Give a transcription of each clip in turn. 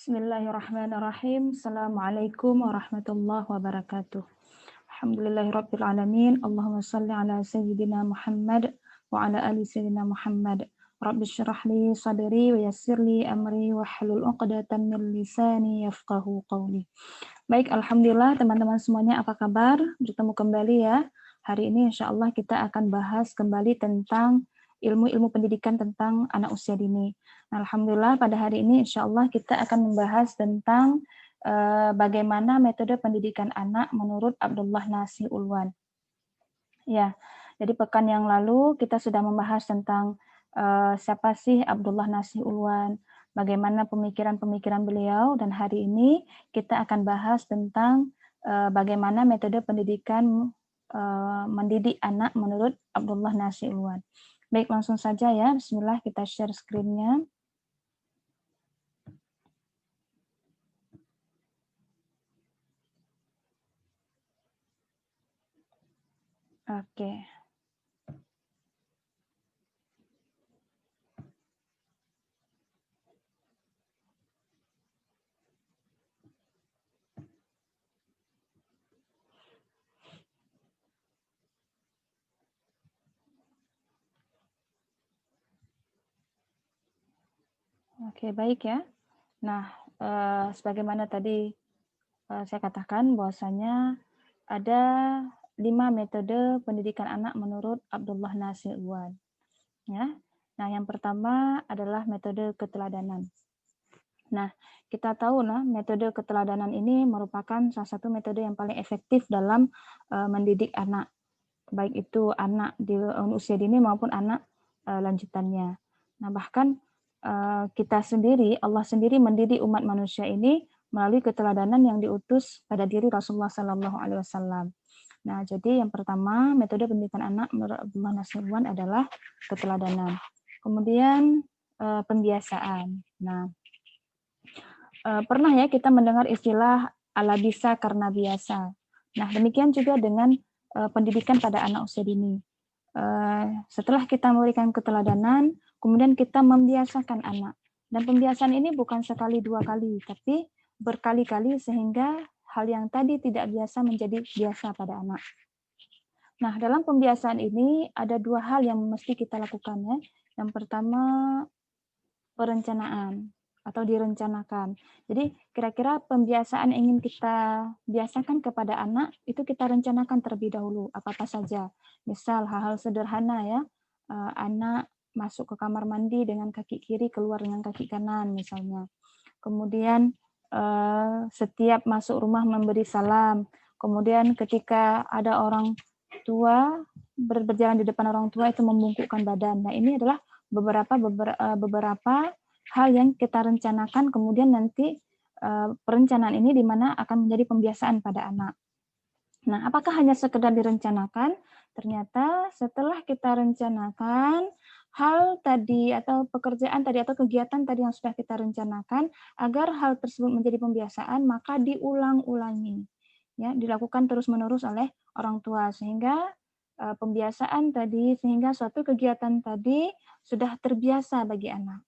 Bismillahirrahmanirrahim. Assalamualaikum warahmatullahi wabarakatuh. Alhamdulillahirabbil alamin. Allahumma shalli ala sayyidina Muhammad wa ala ali sayyidina Muhammad. Rabbi shrah li sadri wa yassir li amri wa hlul 'uqdatam min lisani yafqahu qawli. Baik, alhamdulillah teman-teman semuanya, apa kabar? Bertemu kembali ya. Hari ini insyaallah kita akan bahas kembali tentang ilmu-ilmu pendidikan tentang anak usia dini. Nah, alhamdulillah pada hari ini insyaallah kita akan membahas tentang bagaimana metode pendidikan anak menurut Abdullah Nasir Ulwan. Ya, jadi pekan yang lalu kita sudah membahas tentang siapa sih Abdullah Nasir Ulwan, bagaimana pemikiran-pemikiran beliau, dan hari ini kita akan bahas tentang bagaimana metode pendidikan mendidik anak menurut Abdullah Nasir Ulwan. Baik, langsung saja ya. Bismillah, kita share screen-nya. Oke. Oke, baik ya. Nah, sebagaimana tadi saya katakan bahwasanya ada 5 metode pendidikan anak menurut Abdullah Nasir Ulwan. Ya. Nah, yang pertama adalah metode keteladanan. Nah, kita tahu metode keteladanan ini merupakan salah satu metode yang paling efektif dalam mendidik anak, baik itu anak di usia dini maupun anak lanjutannya. Nah, bahkan kita sendiri, Allah sendiri mendidik umat manusia ini melalui keteladanan yang diutus pada diri Rasulullah Sallallahu Alaihi Wasallam. Nah, jadi yang pertama metode pendidikan anak menurut Abdullah Nasir Ulwan adalah keteladanan. Kemudian pembiasaan. Nah, pernah ya kita mendengar istilah ala bisa karena biasa. Nah, demikian juga dengan pendidikan pada anak usia dini. Setelah kita memberikan keteladanan, kemudian kita membiasakan anak. Dan pembiasaan ini bukan sekali dua kali, tapi berkali-kali sehingga hal yang tadi tidak biasa menjadi biasa pada anak. Nah, dalam pembiasaan ini ada 2 hal yang mesti kita lakukan ya. Yang pertama, perencanaan atau direncanakan. Jadi kira-kira pembiasaan yang ingin kita biasakan kepada anak itu kita rencanakan terlebih dahulu apa-apa saja. Misal hal-hal sederhana ya, anak masuk ke kamar mandi dengan kaki kiri, keluar dengan kaki kanan misalnya. Kemudian setiap masuk rumah memberi salam. Kemudian ketika ada orang tua berjalan di depan orang tua itu membungkukkan badan. Nah, ini adalah beberapa hal yang kita rencanakan, kemudian nanti perencanaan ini di mana akan menjadi pembiasaan pada anak. Nah, apakah hanya sekedar direncanakan? Ternyata setelah kita rencanakan hal tadi atau pekerjaan tadi atau kegiatan tadi yang sudah kita rencanakan, agar hal tersebut menjadi pembiasaan, maka diulang-ulangi. Ya, dilakukan terus-menerus oleh orang tua sehingga pembiasaan tadi, sehingga suatu kegiatan tadi sudah terbiasa bagi anak.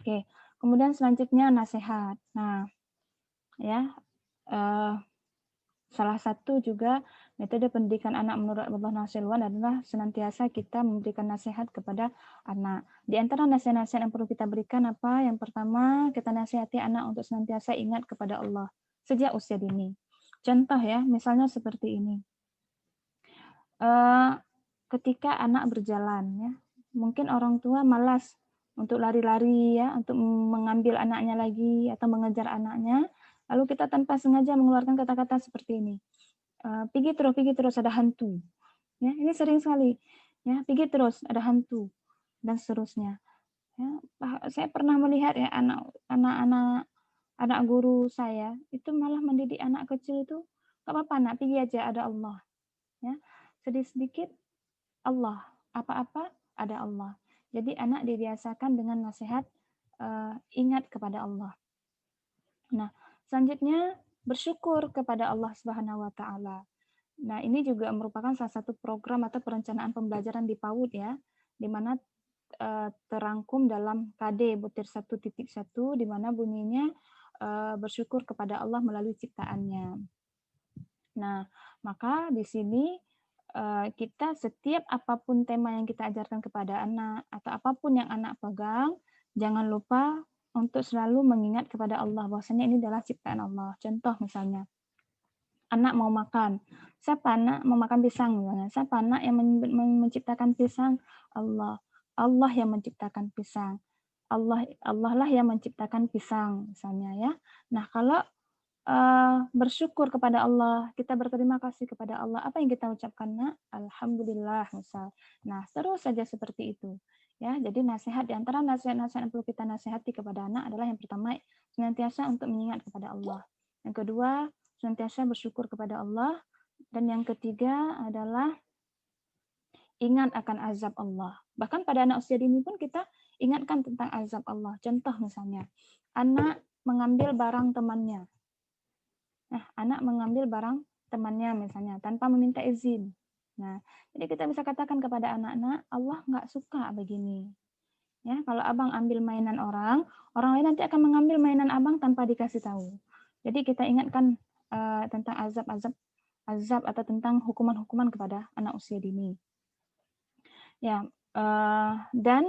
Oke, kemudian selanjutnya nasihat. Nah, ya, salah satu juga metode pendidikan anak menurut Abdullah Nasir Ulwan adalah senantiasa kita memberikan nasihat kepada anak. Di antara nasihat-nasihat yang perlu kita berikan apa? Yang pertama, kita nasihati anak untuk senantiasa ingat kepada Allah sejak usia dini. Contoh ya, misalnya seperti ini. Ketika anak berjalan ya, mungkin orang tua malas untuk lari-lari ya, untuk mengambil anaknya lagi atau mengejar anaknya, lalu kita tanpa sengaja mengeluarkan kata-kata seperti ini. Pergi terus ada hantu. Ya, ini sering sekali. Ya, pergi terus ada hantu dan seterusnya. Ya, saya pernah melihat ya anak guru saya itu malah mendidik anak kecil itu, "Enggak apa-apa, Nak, pergi aja, ada Allah." Ya, sedikit-sedikit Allah, apa-apa ada Allah. Jadi anak dibiasakan dengan nasihat ingat kepada Allah. Nah, selanjutnya bersyukur kepada Allah Subhanahu wa taala. Nah, ini juga merupakan salah satu program atau perencanaan pembelajaran di PAUD ya, di mana terangkum dalam KD butir 1.1 di mana bunyinya bersyukur kepada Allah melalui ciptaannya. Nah, maka di sini kita setiap apapun tema yang kita ajarkan kepada anak atau apapun yang anak pegang, jangan lupa untuk selalu mengingat kepada Allah bahwasanya ini adalah ciptaan Allah. Contoh misalnya, anak mau makan. Siapa anak mau makan pisang misalnya? Siapa anak yang menciptakan pisang? Allah. Allah yang menciptakan pisang. Allah lah yang menciptakan pisang misalnya ya. Nah, kalau bersyukur kepada Allah, kita berterima kasih kepada Allah. Apa yang kita ucapkan, nak? Alhamdulillah, misal. Nah, terus saja seperti itu. Ya, jadi nasihat di antara nasihat-nasihat yang perlu kita nasihati kepada anak adalah yang pertama, senantiasa untuk mengingat kepada Allah. Yang kedua, senantiasa bersyukur kepada Allah. Dan yang ketiga adalah ingat akan azab Allah. Bahkan pada anak usia dini pun kita ingatkan tentang azab Allah. Contoh misalnya, anak mengambil barang temannya. Nah, anak mengambil barang temannya misalnya tanpa meminta izin. Nah, jadi kita bisa katakan kepada anak-anak, Allah nggak suka begini. Ya, kalau abang ambil mainan orang lain nanti akan mengambil mainan abang tanpa dikasih tahu. Jadi kita ingatkan tentang azab atau tentang hukuman-hukuman kepada anak usia dini. Ya, dan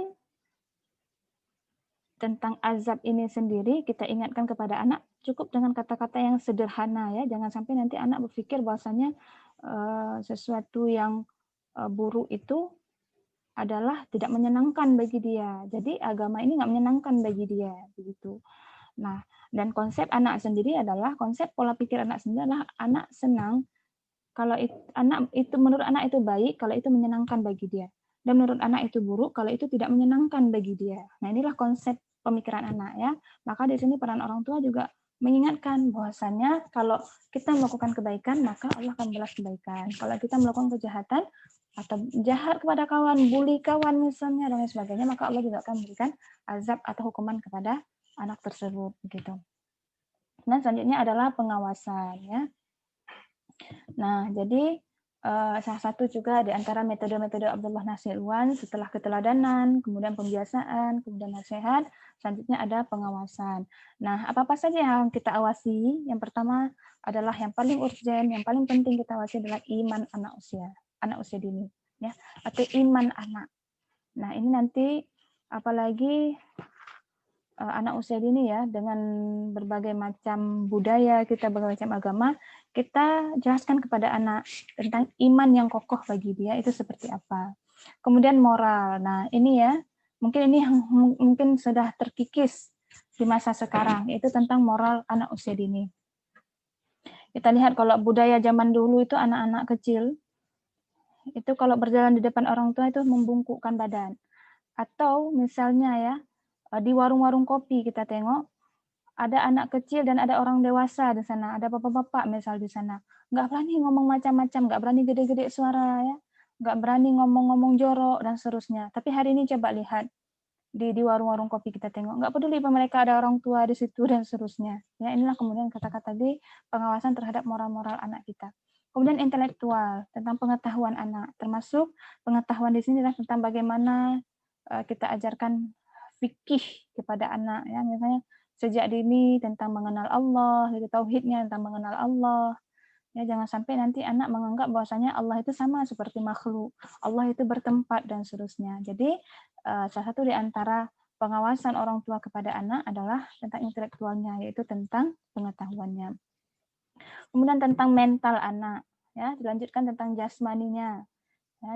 tentang azab ini sendiri kita ingatkan kepada anak cukup dengan kata-kata yang sederhana ya, jangan sampai nanti anak berpikir bahwasanya sesuatu yang buruk itu adalah tidak menyenangkan bagi dia. Jadi agama ini nggak menyenangkan bagi dia begitu. Nah, dan konsep anak sendiri adalah konsep pola pikir anak sendiri adalah anak senang kalau anak itu menurut anak itu baik kalau itu menyenangkan bagi dia. Dan menurut anak itu buruk kalau itu tidak menyenangkan bagi dia. Nah, inilah konsep pemikiran anak ya. Maka di sini peran orang tua juga mengingatkan bahwasanya kalau kita melakukan kebaikan maka Allah akan balas kebaikan. Kalau kita melakukan kejahatan atau jahat kepada kawan, bully kawan misalnya dan lain sebagainya, maka Allah juga akan memberikan azab atau hukuman kepada anak tersebut begitu. Nah, selanjutnya adalah pengawasan ya. Nah, jadi salah satu juga di antara metode-metode Abdullah Nasir Ilwan setelah keteladanan, kemudian pembiasaan, kemudian nasihat, selanjutnya ada pengawasan. Nah, apa-apa saja yang kita awasi? Yang pertama adalah yang paling urgent, yang paling penting kita awasi adalah iman anak usia dini, ya, atau iman anak. Nah, ini nanti apalagi anak usia dini ya, dengan berbagai macam budaya kita, berbagai macam agama, kita jelaskan kepada anak tentang iman yang kokoh bagi dia itu seperti apa. Kemudian moral. Nah, ini ya, mungkin ini yang mungkin sudah terkikis di masa sekarang, itu tentang moral anak usia dini. Kita lihat kalau budaya zaman dulu itu anak-anak kecil, itu kalau berjalan di depan orang tua itu membungkukkan badan. Atau misalnya ya, di warung-warung kopi kita tengok, ada anak kecil dan ada orang dewasa di sana, ada bapak-bapak misal di sana, nggak berani ngomong macam-macam, nggak berani gede-gede suara ya, nggak berani ngomong-ngomong jorok dan seterusnya. Tapi hari ini coba lihat di warung-warung kopi kita tengok, nggak peduli mereka ada orang tua di situ dan seterusnya. Ya, inilah kemudian kata-kata tadi pengawasan terhadap moral-moral anak kita. Kemudian intelektual tentang pengetahuan anak, termasuk pengetahuan di sini adalah tentang bagaimana kita ajarkan fikih kepada anak ya, misalnya sejak dini tentang mengenal Allah, itu tauhidnya tentang mengenal Allah. Ya, jangan sampai nanti anak menganggap bahwasanya Allah itu sama seperti makhluk, Allah itu bertempat dan seterusnya. Jadi salah satu di antara pengawasan orang tua kepada anak adalah tentang intelektualnya, yaitu tentang pengetahuannya. Kemudian tentang mental anak, ya, dilanjutkan tentang jasmaninya. Ya,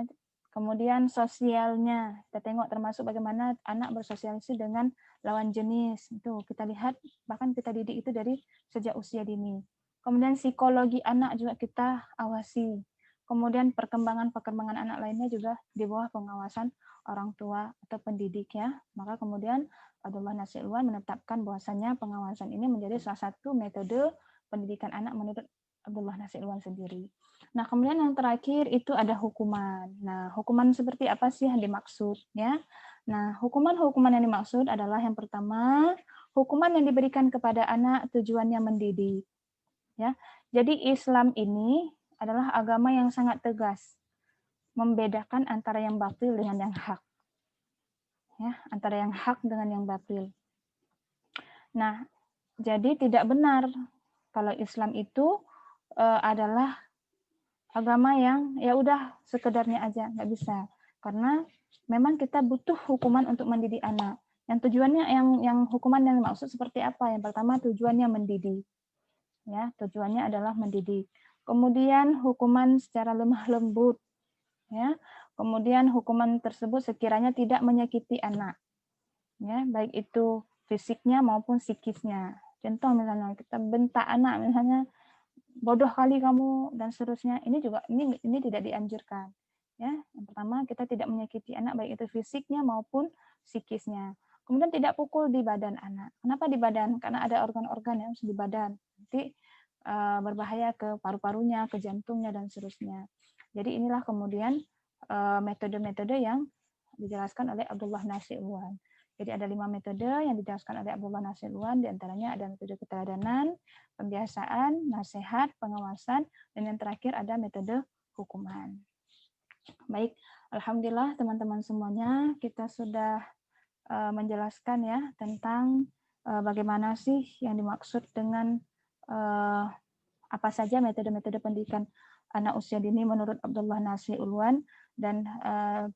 kemudian sosialnya, kita tengok termasuk bagaimana anak bersosialisasi dengan lawan jenis. Itu kita lihat, bahkan kita didik itu dari sejak usia dini. Kemudian psikologi anak juga kita awasi. Kemudian perkembangan anak lainnya juga di bawah pengawasan orang tua atau pendidik ya. Maka kemudian Abdullah Nasir Ilwan menetapkan bahwasannya pengawasan ini menjadi salah satu metode pendidikan anak menurut Abdullah Nasir Ilwan sendiri. Nah, kemudian yang terakhir itu ada hukuman. Nah, hukuman seperti apa sih yang dimaksud ya? Nah, hukuman-hukuman yang dimaksud adalah yang pertama, hukuman yang diberikan kepada anak tujuannya mendidik. Ya. Jadi Islam ini adalah agama yang sangat tegas, membedakan antara yang batil dengan yang hak. ya, antara yang hak dengan yang batil. Nah, jadi tidak benar kalau Islam itu adalah agama yang ya udah sekedarnya aja, nggak bisa. Karena memang kita butuh hukuman untuk mendidik anak. Yang tujuannya yang hukuman yang dimaksud seperti apa? Yang pertama tujuannya mendidik. Ya, tujuannya adalah mendidik. Kemudian hukuman secara lemah lembut, ya. Kemudian hukuman tersebut sekiranya tidak menyakiti anak, ya, baik itu fisiknya maupun psikisnya. Contoh misalnya kita bentak anak, misalnya bodoh kali kamu dan seterusnya. Ini juga ini tidak dianjurkan. Ya, yang pertama kita tidak menyakiti anak baik itu fisiknya maupun psikisnya. Kemudian tidak pukul di badan anak. Kenapa di badan? Karena ada organ-organ yang di badan. Nanti berbahaya ke paru-parunya, ke jantungnya dan seterusnya. Jadi inilah kemudian metode-metode yang dijelaskan oleh Abdullah Nasir Uwan. Jadi ada 5 metode yang dijelaskan oleh Abdullah Nasir Uwan, diantaranya ada metode keteladanan, pembiasaan, nasihat, pengawasan, dan yang terakhir ada metode hukuman. Baik, alhamdulillah teman-teman semuanya kita sudah menjelaskan ya tentang bagaimana sih yang dimaksud dengan apa saja metode-metode pendidikan anak usia dini menurut Abdullah Nasir Ulwan dan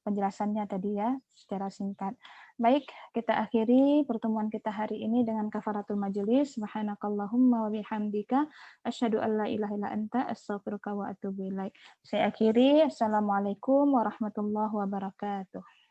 penjelasannya tadi ya secara singkat. Baik, kita akhiri pertemuan kita hari ini dengan kafaratul majelis. Subhanakallahumma wa bihamdika asyhadu an la ilaha illa anta astaghfiruka wa atubu ilaik. Saya akhiri. Assalamualaikum warahmatullahi wabarakatuh.